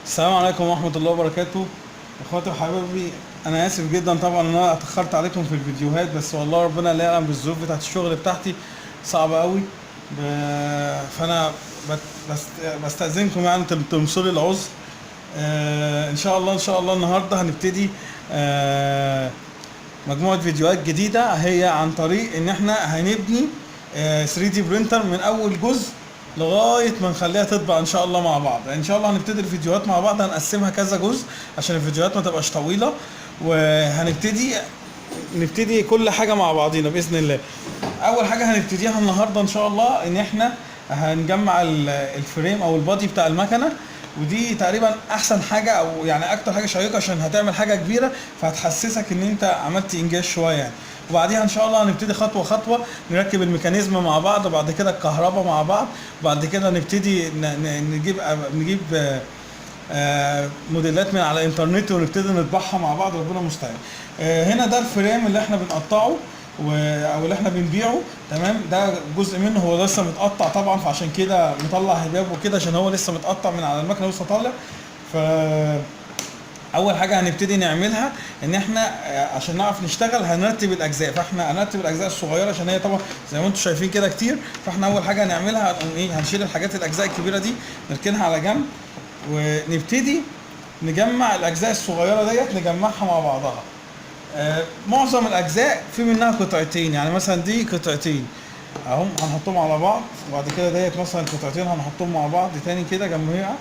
السلام عليكم ورحمة الله وبركاته. اخواتي وحبايبي، انا اسف جدا طبعا ان انا اتأخرت عليكم في الفيديوهات، بس والله ربنا لا يعلم بالظروف بتاعت الشغل بتاعتي صعبة قوي. فانا بستأذنكم يعني تمثلوا لي العذر. ان شاء الله النهارده هنبتدي مجموعة فيديوهات جديدة، هي عن طريق ان احنا هنبني 3D برينتر من اول جزء لغاية ما نخليها تطبع ان شاء الله مع بعض. ان شاء الله هنبتدي الفيديوهات مع بعض، هنقسمها كذا جزء عشان الفيديوهات ما تبقاش طويلة، وهنبتدي كل حاجة مع بعضينا بإذن الله. اول حاجة هنبتديها النهاردة ان شاء الله ان احنا هنجمع الفريم او البادي بتاع المكنة، ودي تقريبا احسن حاجه او يعني اكتر حاجه شيقه عشان هتعمل حاجه كبيره فهتحسسك ان انت عملت انجاز شويه يعني. وبعديها ان شاء الله هنبتدي خطوه خطوه نركب الميكانيزم مع بعض، وبعد كده الكهرباء مع بعض، وبعد كده نبتدي نجيب موديلات من على الانترنت ونبتدي نطبعها مع بعض، ربنا المستعان. هنا ده الفريم اللي احنا بنقطعه او اللي احنا بنبيعه، تمام. ده جزء منه هو لسه متقطع طبعا، فعشان كده مطلع هباب وكده عشان هو لسه متقطع من على المكنه لسه طالع. ف اول حاجه هنبتدي نعملها ان احنا عشان نعرف نشتغل هنرتب الاجزاء، فاحنا هنرتب الاجزاء الصغيره عشان هي طبعا زي ما انتم شايفين كده كتير. فاحنا اول حاجه هنعملها هنشيل الحاجات الاجزاء الكبيره دي نركنها على جنب، ونبتدي نجمع الاجزاء الصغيره ديت نجمعها مع بعضها. معظم الاجزاء في منها قطعتين، يعني مثلا دي قطعتين اهم هنحطهم على بعض، وبعد كده ديت مثلا قطعتين هنحطهم مع بعض تاني كده جنبها،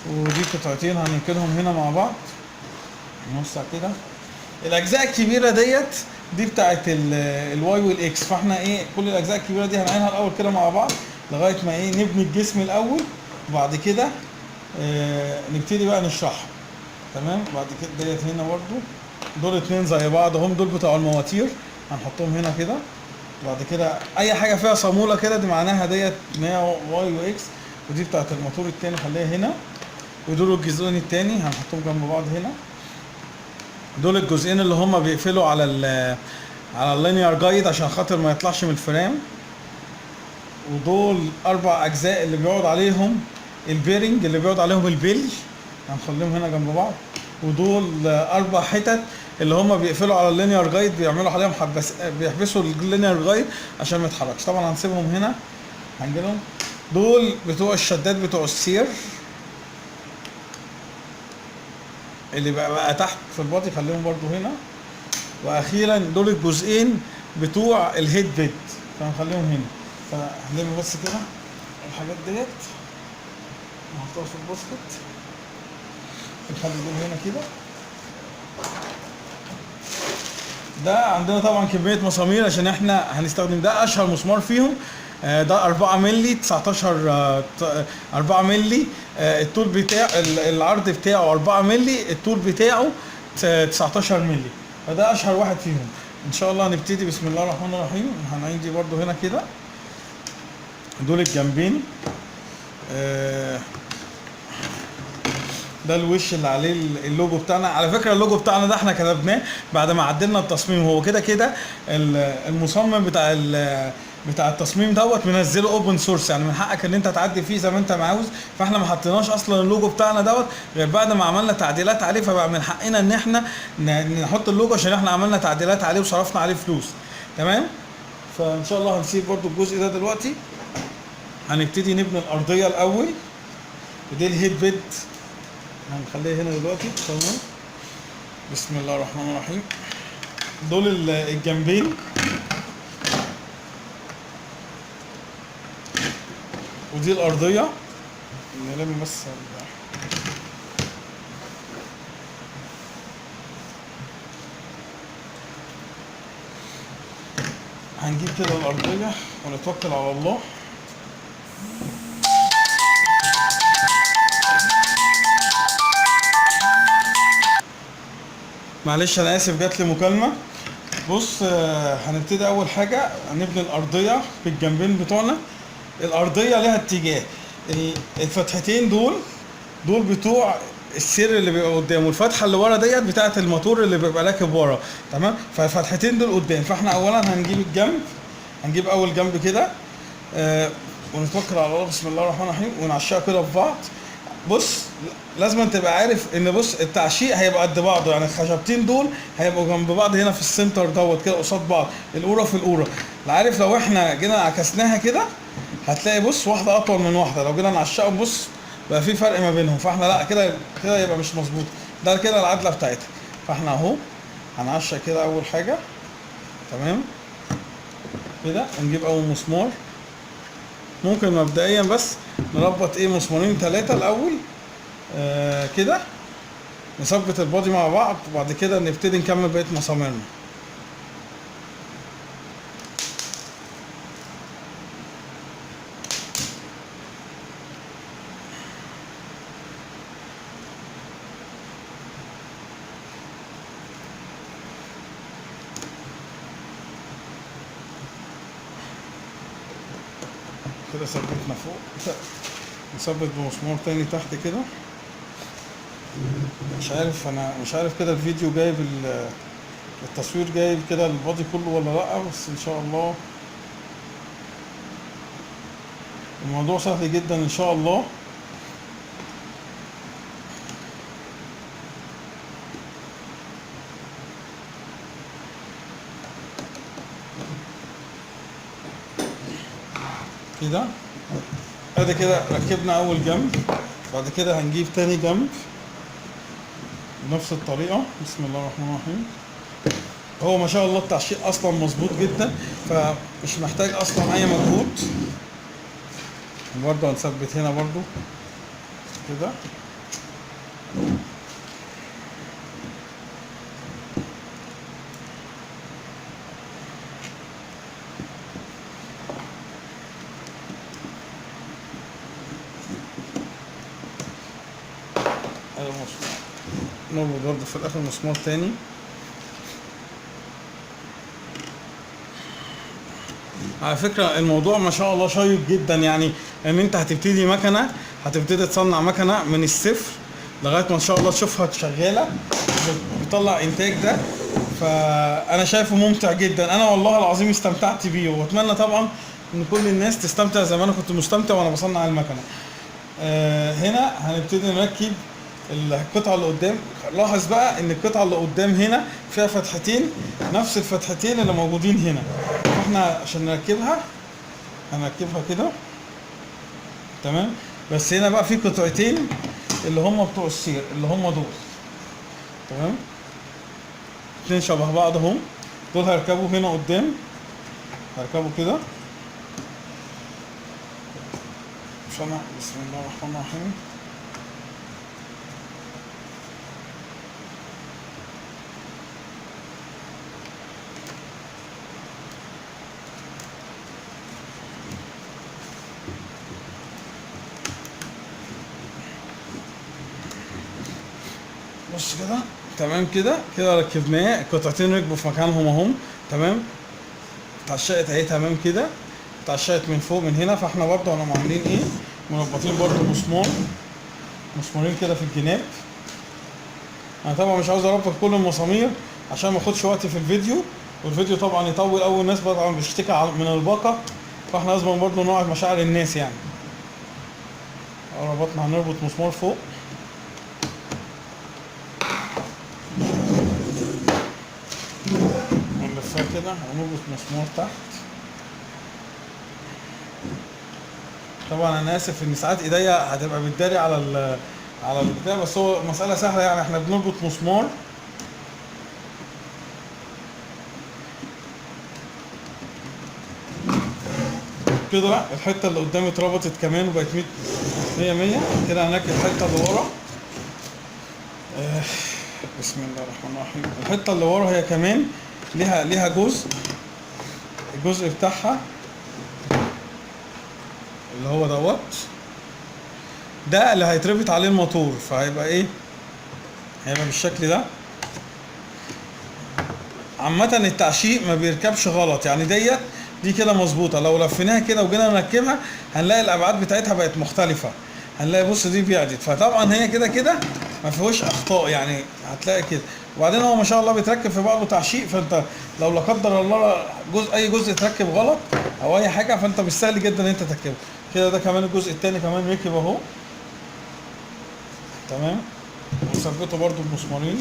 ودي قطعتين هنركنهم هنا مع بعض نوسع كده. الاجزاء الكبيره دي بتاعت الواي والاكس، فاحنا كل الاجزاء الكبيره دي هنعينها الاول كده مع بعض لغايه ما نبني الجسم الاول، وبعد كده نبتدي بقى نشرحها، تمام. بعد كده ديت هنا برضو دول اتنين زي بعض هم، دول بتوع المواتير هنحطهم هنا كده. بعد كده اي حاجه فيها صاموله كده دي معناها ديت ان هي واي واكس، ودي بتاعت الموتور التاني خليها هنا، ودول الجزئين التاني هنحطهم جنب بعض هنا. دول الجزئين اللي هم بيقفلوا على اللينير جايد عشان خاطر ما يطلعش من الفريم، ودول 4 اجزاء اللي بيقعد عليهم البيرنج اللي بيقعد عليهم البلج هنخليهم هنا جنب بعض، ودول 4 حتت اللي هم بيقفلوا على اللينير جايد بيعملوا عليهم بيحبسوا اللينير جايد عشان ما يتحركش. طبعا هنسيبهم هنا هنجيلهم. دول بتوع الشداد بتوع السير اللي بقى تحت في الباطي خليهم برضو هنا. واخيرا دول الجزئين بتوع الهيد بيد فهنخليهم هنا. فهنلم بس كده الحاجات ديت نحطها في الباسكت، نخلي دول هنا كده. ده عندنا طبعا كمية مسامير عشان احنا هنستخدم ده اشهر مسمار فيهم. ده 4 مللي 19 4 مللي الطول بتاع العرض بتاعه 4 مللي، الطول بتاعه 19 مللي، فده اشهر واحد فيهم. ان شاء الله هنبتدي بسم الله الرحمن الرحيم. هنعين دي برضو هنا كده، دول الجنبين. ده الوش اللي عليه اللوجو بتاعنا. على فكره اللوجو بتاعنا ده احنا كتبناه بعد ما عدلنا التصميم، هو كده كده المصمم بتاع التصميم دوت منزله اوبن سورس، يعني من حقك ان انت تعدل فيه زي ما انت عاوز. فاحنا ما حطيناش اصلا اللوجو بتاعنا دوت غير بعد ما عملنا تعديلات عليه، فبقى من حقنا ان احنا نحط اللوجو عشان احنا عملنا تعديلات عليه وصرفنا عليه فلوس، تمام. فان شاء الله هنسيب برضو الجزء ده دلوقتي. هنبتدي نبني الارضيه الاول، ودي الهيد بيد هنخليها هنا دلوقتي، تمام. بسم الله الرحمن الرحيم. دول الجنبين، ودي الارضيه. نلم بس هنجيب كده الارضيه ونتوكل على الله. معلش انا اسف جات لي مكالمه. بص هنبتدي اول حاجه نبني الارضيه في الجنبين بتوعنا. الارضيه ليها اتجاه، الفتحتين دول بتوع السير اللي بيبقى قدام، والفتحه اللي ورا ديت بتاعه الموتور اللي بيبقى راكب ورا، تمام. فالفتحتين دول قدام، فاحنا اولا هنجيب الجنب، هنجيب اول جنب كده ونتوكل على الله بسم الله الرحمن الرحيم ونعشقها كده في بعض. بص لازم تبقى عارف ان بص التعشيق هيبقى قد بعضه، يعني الخشبتين دول هيبقوا جنب بعض هنا في السنتر دوت كده قصاد بعض، القوره في القوره. عارف لو احنا جينا عكسناها كده هتلاقي بص واحده اطول من واحده، لو جينا نعشقهم بص بقى في فرق ما بينهم، فاحنا لا كده كده يبقى مش مظبوط. ده كده العدله بتاعتها. فاحنا اهو هنعشق كده اول حاجه، تمام كده. نجيب اول مسمار، ممكن مبدئيا بس نربط ايه مسمارين ثلاثه الاول كده، نثبت البادي مع بعض، وبعد كده نبتدي نكمل بقيه مساميرنا. كده ثبتنا فوق، نثبت بمسمار تاني تحت كده. مش عارف كده الفيديو جايب التصوير جايب كده البادي كله ولا لا، بس ان شاء الله الموضوع سهل جدا ان شاء الله. كده ادي كده ركبنا اول جنب، بعد كده هنجيب تاني جنب بنفس الطريقة. بسم الله الرحمن الرحيم. هو ما شاء الله التعشيق اصلا مظبوط جدا، فمش محتاج اصلا اي مجهود. برضه هنثبت هنا برضه كده. نربط برضه في الاخر مسمار تاني. على فكرة الموضوع ما شاء الله شيق جدا، يعني ان انت هتبتدي مكنة، هتبتدي تصنع مكنة من الصفر لغاية ما ان شاء الله تشوفها شغالة بتطلع انتاج ده. فانا شايفه ممتع جدا، انا والله العظيم استمتعت بيه، واتمنى طبعا ان كل الناس تستمتع زي ما انا كنت مستمتع وانا بصنع المكنة. هنا هنبتدي نركب القطعة اللي قدام. لاحظ بقى ان القطعة اللي قدام هنا فيها فتحتين نفس الفتحتين اللي موجودين هنا، احنا عشان نركبها هنركبها كده تمام. بس هنا بقى في قطعتين اللي هم بتوع السير اللي هم دول، تمام، اتنين شبه بعض هم دول. هيركبوا هنا قدام، هيركبوا كده. بسم الله الرحمن الرحيم. بص كده تمام كده ركبناه، القطعتين ركبوا في مكانهم اهم، تمام. اتعشقت اهي تمام كده، اتعشقت من فوق من هنا. فاحنا برضه هنقوم عاملين ايه، مربطين برضه مسمارين كده في الجناب. انا طبعا مش عاوز اربط كل المسامير عشان ما اخدش وقت في الفيديو، والفيديو طبعا يطول. اول ناس طبعا بتشتكي من الباقه، فاحنا لازم برضه نراعي مشاعر الناس يعني. ربطنا، هنربط مسمار فوق ونلفها كده، ونربط مسمار تحت. طبعا انا اسف ان ساعات ايديا هتبقى بتداري على البتاع، بس هو مسألة سهلة يعني. احنا بنربط مسمار كده، الحتة اللي قدام اتربطت كمان وبقت 100 كده. هنركب الحتة اللي ورا. بسم الله الرحمن الرحيم. الحتة اللي ورا هي كمان ليها الجزء بتاعها اللي هو دوت، ده اللي هيتربط عليه الموتور. فهيبقى ايه، هيبقى بالشكل ده. عامة التعشيق ما بيركبش غلط، يعني دي كده مظبوطة. لو لفيناها كده وجينا نركبها هنلاقي الابعاد بتاعتها بقت مختلفة، هنلاقي بص دي بعدت. فطبعا هي كده ما فيهوش اخطاء يعني، هتلاقي كده. وبعدين هو ما شاء الله بيتركب في بعضه تعشيق، فانت لو لا قدر الله اي جزء اتركب غلط او اي حاجة، فانت مش سهل جدا ان انت تركبه كده. ده كمان الجزء التاني كمان ركب اهو. تمام، وثبته برضو بمسمارين.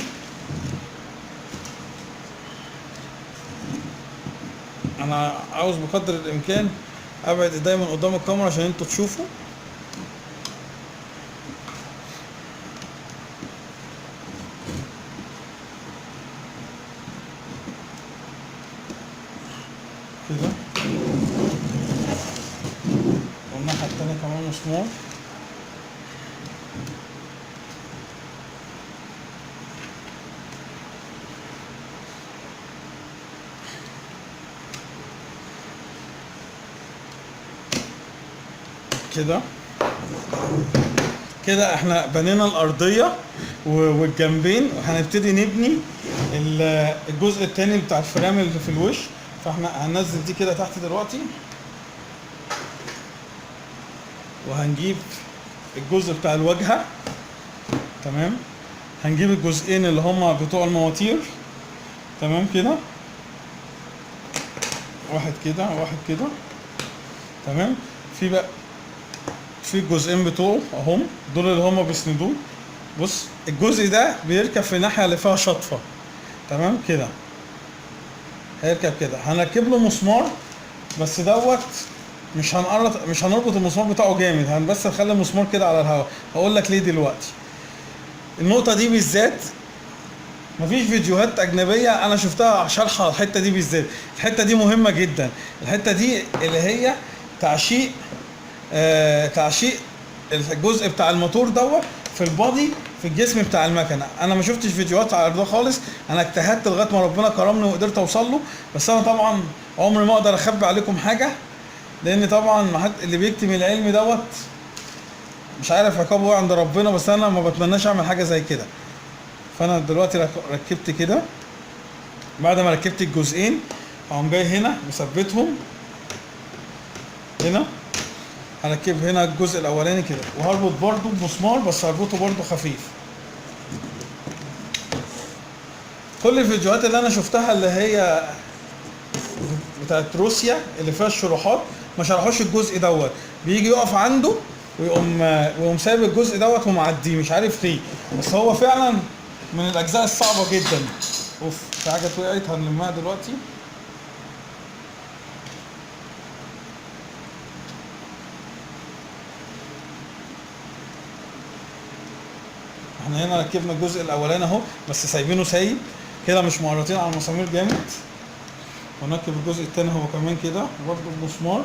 انا عاوز بقدر الامكان ابعد دايما قدام الكاميرا عشان انتوا تشوفوا. كده، والناحية التانية كمان مسمار. كده كده احنا بنينا الارضيه والجنبين، وهنبتدي نبني الجزء التاني بتاع الفرام اللي في الوش. فاحنا هننزل دي كده تحت دلوقتي، وهنجيب الجزء بتاع الواجهه. تمام، هنجيب الجزئين اللي هما بتوع المواتير. تمام كده، واحد كده واحد كده. تمام، في بقى في الجزئين بتوعه اهم، دول اللي هما بيسندوه. بص الجزء ده بيركب في الناحيه اللي فيها شطفه. تمام كده، هيركب كده. هنركب له مسمار، بس دوت مش هنربط المسمار بتاعه جامد، بس نخلي المسمار كده على الهواء. هقول لك ليه دلوقتي. النقطه دي بالذات مفيش فيديوهات اجنبيه انا شفتها شارحه الحته دي بالذات. الحته دي مهمه جدا، الحته دي اللي هي تعشيق تعشيق الجزء بتاع الموتور دوت في البادي، في الجسم بتاع المكنه. انا ما شفتش فيديوهات على ده خالص، انا اجتهدت لغايه ما ربنا كرمني وقدرت اوصل له. بس انا طبعا عمري ما اقدر اخبي عليكم حاجه، لان طبعا اللي بيكتم العلم دوت مش عارف عقابه ايه عند ربنا. بس انا ما بتمناش اعمل حاجه زي كده. فانا دلوقتي ركبت كده. بعد ما ركبت الجزئين هقوم جاي هنا مثبتهم هنا. هركب هنا الجزء الاولاني كده، وهربط برضو بمسمار، بس هربطه برضو خفيف. كل الفيديوهات اللي انا شفتها اللي هي بتاعت روسيا اللي فيها الشروحات ما شرحوش الجزء دوت، بيجي يقف عنده ويقوم سايب الجزء دوت ومعديه، مش عارف ليه. بس هو فعلا من الاجزاء الصعبه جدا. اوف، في حاجه وقعت هنلمها دلوقتي. احنا هنا ركبنا الجزء الاولاني اهو، بس سايبينه سايب كده، مش مقرطين على المسامير جامد. ونركب الجزء التاني هو كمان كده برضه بمسمار.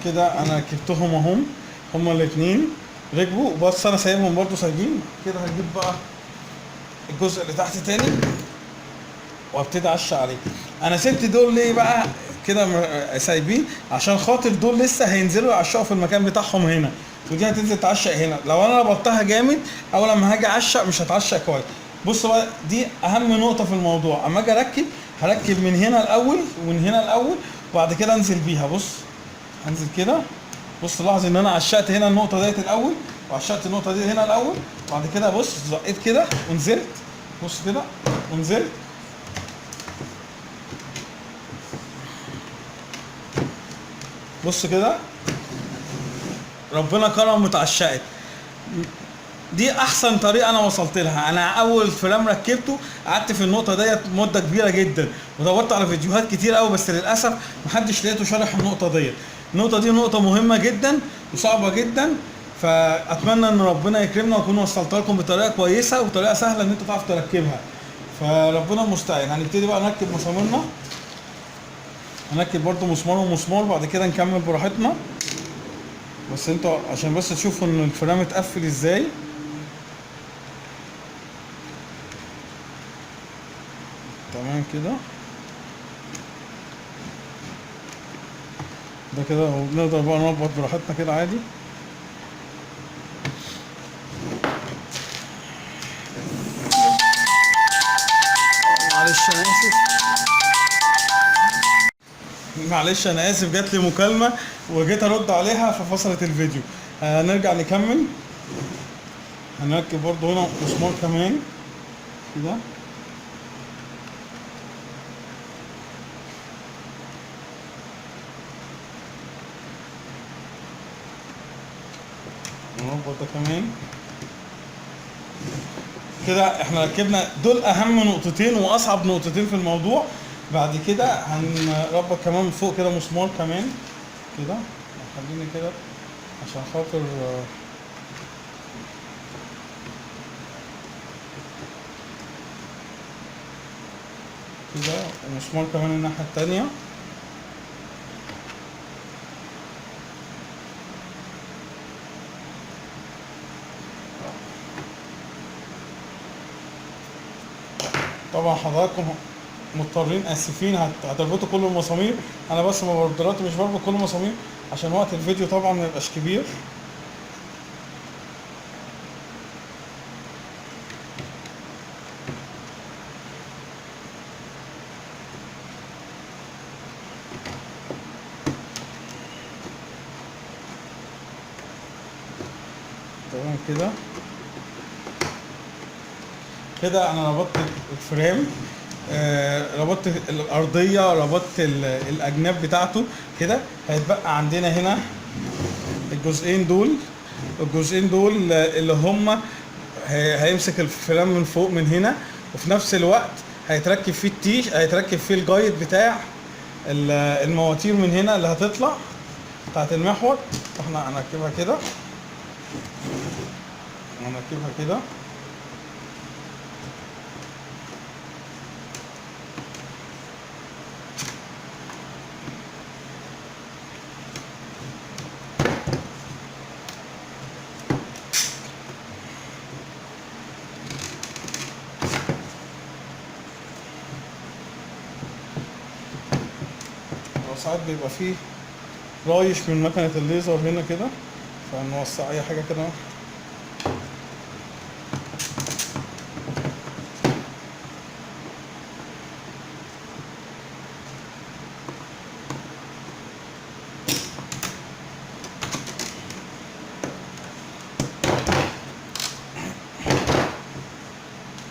كده انا ركبتهم اهم، هما الاثنين ركبوا. بس انا سايبهم برضو سايبين كده. هجيب بقى الجزء اللي تحت تاني وابتدي اعشق عليه. انا سبت دول ليه بقى كده سايبين؟ عشان خاطر دول لسه هينزلوا يعشقوا في المكان بتاعهم هنا، ودي هتنزل تعشق هنا. لو انا ربطتها جامد اول لما هاجي اعشق مش هتعشق كويس. بص بقى، دي اهم نقطه في الموضوع. اما اجي هركب من هنا الاول ومن هنا الاول، وبعد كده انزل بيها. بص هنزل كده. بص لاحظ ان انا عشقت هنا النقطه ديت الاول، وعشقت النقطه دي هنا الاول، وبعد كده بص زقيت كده ونزلت. بص كده ونزلت. بص كده ربنا كرم واتعشقت. دي احسن طريقه انا وصلت لها. انا اول فريم ركبته قعدت في النقطه ديت مده كبيره جدا، ودورت على فيديوهات كتير قوي، بس للاسف محدش لقيته شارح النقطه ديت. النقطه دي نقطه مهمه جدا وصعبه جدا، فاتمنى ان ربنا يكرمنا واكون وصلتها لكم بطريقه كويسه وبطريقه سهله ان انتوا تعرفوا تركبها. فربنا المستعان. هنبتدي بقى نركب مساميرنا. هنركب برضو مسمار ومسمار، بعد كده نكمل براحتنا. بس انتوا عشان بس تشوفوا ان الفريم اتقفل ازاي. تمام كده. ده كده ونقدر بقى نربط براحتنا كده عادي. معلش انا اسف، معلش انا اسف، جات لي مكالمه وجيت ارد عليها ففصلت الفيديو. هنرجع نكمل. هنركب برضو هنا مسمار كمان كده. نربط ده كمان كده. احنا ركبنا دول اهم نقطتين واصعب نقطتين في الموضوع. بعد كده هنربط كمان من فوق كده مسمار كمان كده. خليني كده عشان خاطر كده، ومسمار كمان الناحية التانية. طبعا حضراتكم مضطرين اسفين هتربطوا كل المسامير. انا بس ما دلوقتي مش بربط كل المسامير عشان وقت الفيديو طبعا ما يبقاش كبير. تمام كده. كده انا ربطت الفريم، ربطت الارضيه، ربطت الاجناب بتاعته كده. هيتبقى عندنا هنا الجزئين دول. الجزئين دول اللي هم هيمسك الفريم من فوق من هنا، وفي نفس الوقت هيتركب فيه هيتركب فيه الجايد بتاع المواتير من هنا اللي هتطلع بتاعت المحور. احنا هنركبها كده، هنركبها كده. ساعات بيبقى فيه رايش من مكنة الليزر هنا كده، فنوسع اي حاجة كده.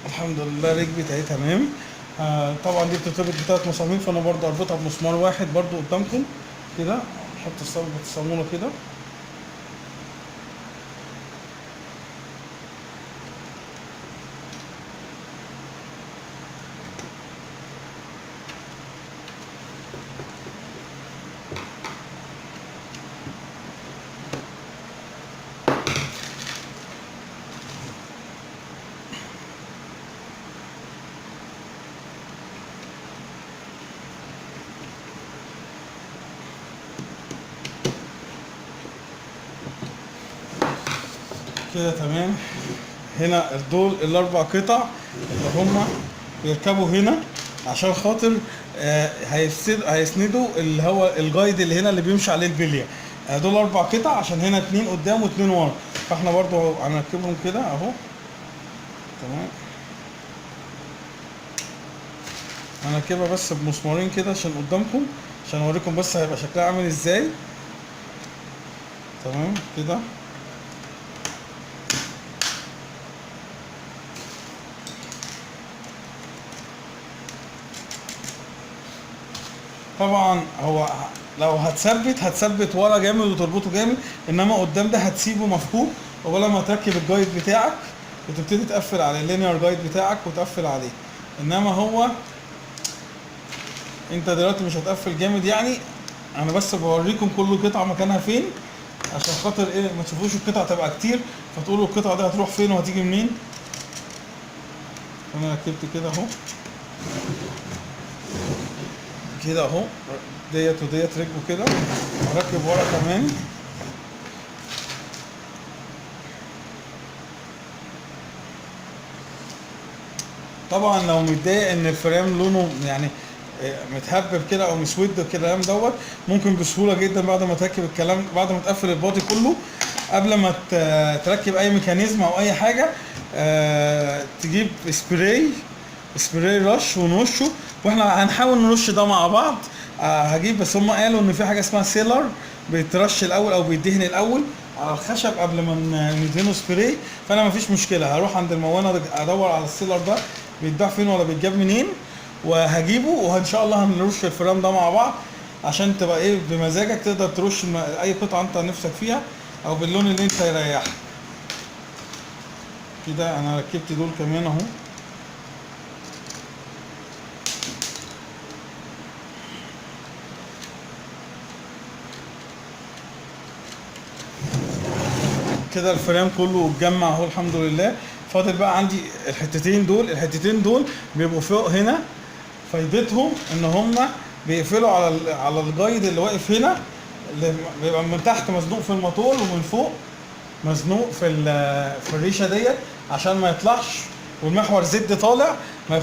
الحمد لله ركبت اهي تمام. طبعا دي بتتربط بثلاث مسامير، فانا برضو اربطها بمسمار واحد برضو قدامكم كده. احط الصامولة كده. كده تمام. هنا دول الاربع قطع اللي هما بيركبوا هنا عشان خاطر هيسندوا اللي هو الجايد اللي هنا اللي بيمشي عليه البليه. دول اربع قطع عشان هنا اتنين قدام واتنين ورا، فاحنا برضو هنركبهم كده اهو. تمام. هنركبها بس بمسمارين كده عشان قدامكم، عشان اوريكم بس هيبقى شكلها عامل ازاي. تمام كده. طبعا هو لو هتثبت ورا جامد وتربطه جامد، انما قدام ده هتسيبه مفكوك، ولا ما تركب الجايد بتاعك وتبتدي تقفل عليه اللينير جايد بتاعك وتقفل عليه. انما هو انت دلوقتي مش هتقفل جامد يعني. انا بس بوريكم كل قطعه مكانها فين عشان خاطر ايه ما تشوفوش القطع تبقى كتير فتقولوا القطعه دي هتروح فين وهتيجي منين. انا ركبت كده اهو كده اهو، ديت وديت ركبوا كده. هركب ورا كمان. طبعا لو متضايق ان الفريم لونه يعني متهبب كده او مسود الكلام دوت، ممكن بسهوله جدا بعد ما تركب الكلام، بعد ما تقفل البادي كله، قبل ما تركب اي ميكانيزم او اي حاجه، تجيب سبراي رش ونرشه. واحنا هنحاول نرش ده مع بعض. هجيب، بس هم قالوا ان في حاجه اسمها سيلر بيترش الاول او بيدهن الاول على الخشب قبل ما ندهنه سبراي. فانا مفيش مشكله، هروح عند المونه ادور على السيلر ده بيتباع فين ولا بيتجاب منين، وهجيبه، وان شاء الله هنرش الفريم ده مع بعض عشان تبقى ايه بمزاجك، تقدر ترش اي قطعه انت نفسك فيها او باللون اللي انت يريحك. كده انا ركبت دول كمان اهو. كده الفريم كله اتجمع اهو الحمد لله. فاضل بقى عندي الحتتين دول بيبقوا فوق هنا، فايدتهم ان هم بيقفلوا على الجايد اللي واقف هنا، اللي بيبقى من تحت مزنوق في الموتور ومن فوق مزنوق في الريشه ديت عشان ما يطلعش، والمحور زد طالع ما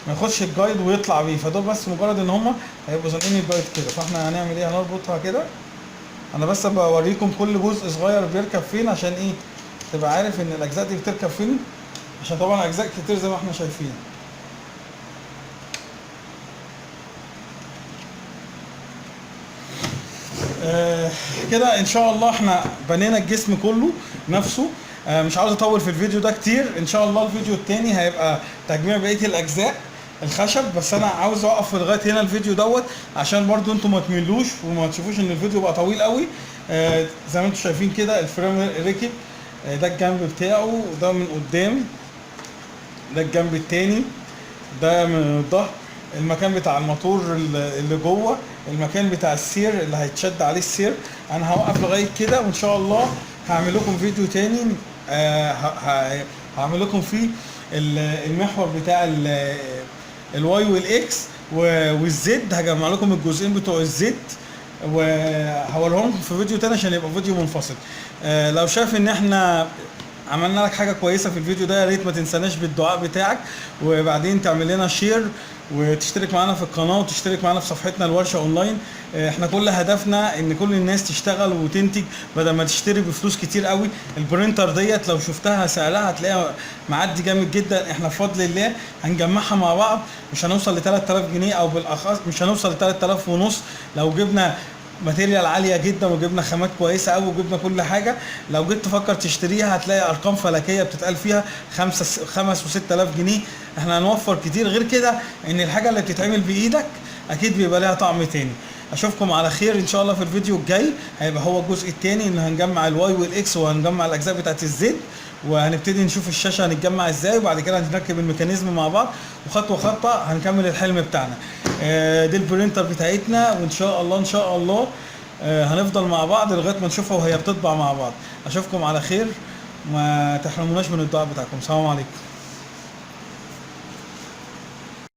ياخدش الجايد ويطلع بيه. فدول بس مجرد ان هم هيبقوا زانقين الجايد كده. فاحنا هنعمل ايه؟ هنربطها كده. انا بس بوريكم كل جزء صغير بيركب فين عشان ايه تبقى عارف ان الاجزاء دي بتركب فين، عشان طبعا اجزاء كتير زي ما احنا شايفين. كده ان شاء الله احنا بنينا الجسم كله نفسه. مش عاوز اطول في الفيديو ده كتير، ان شاء الله الفيديو التاني هيبقى تجميع بقيه الاجزاء الخشب. بس انا عاوز اوقف لغايه هنا الفيديو دوت عشان برضو انتم ما تملوش وما تشوفوش ان الفيديو بقى طويل قوي. زي ما انتم شايفين كده الفريم ركب، ده الجنب بتاعه، ده من قدام، ده الجنب التاني، ده من الظهر، المكان بتاع الموتور اللي جوه، المكان بتاع السير اللي هيتشد عليه السير. انا هوقف لغايه كده، وان شاء الله هعمل لكم فيديو تاني هعمل لكم فيه المحور بتاع الواي والاكس والزد. هجمع لكم الجزئين بتوع الزد وهوريهم لكم في فيديو تاني عشان يبقى فيديو منفصل. لو شايف ان احنا عملنا لك حاجه كويسه في الفيديو ده، يا ريت ما تنساناش بالدعاء بتاعك، وبعدين تعمل لنا شير وتشترك معانا في القناه وتشترك معانا في صفحتنا الورشه اونلاين. احنا كل هدفنا ان كل الناس تشتغل وتنتج بدل ما تشتري بفلوس كتير قوي. البرينتر ديت لو شفتها سعرها هتلاقيها معدي جامد جدا. احنا بفضل الله هنجمعها مع بعض، مش هنوصل ل 3000 جنيه، او بالاخص مش هنوصل ل 3000 ونص لو جبنا ماتيريال عاليه جدا وجبنا خامات كويسه قوي وجبنا كل حاجه. لو جيت تفكر تشتريها هتلاقي ارقام فلكيه بتتقال فيها 5 و6000 جنيه. احنا هنوفر كتير غير كده، ان الحاجه اللي بتتعمل بايدك اكيد بيبقى لها طعم تاني. اشوفكم على خير ان شاء الله في الفيديو الجاي، هيبقى هو الجزء الثاني ان هنجمع الواي والاكس وهنجمع الاجزاء بتاعت الزد، وهنبتدي نشوف الشاشه هنتجمع ازاي، وبعد كده هنركب الميكانيزم مع بعض، وخطوه خطوه هنكمل الحلم بتاعنا. دي البرينتر بتاعتنا، وان شاء الله هنفضل مع بعض لغايه ما نشوفها وهي بتطبع مع بعض. اشوفكم على خير، ما تحرموناش من الدعاء بتاعكم. السلام عليكم.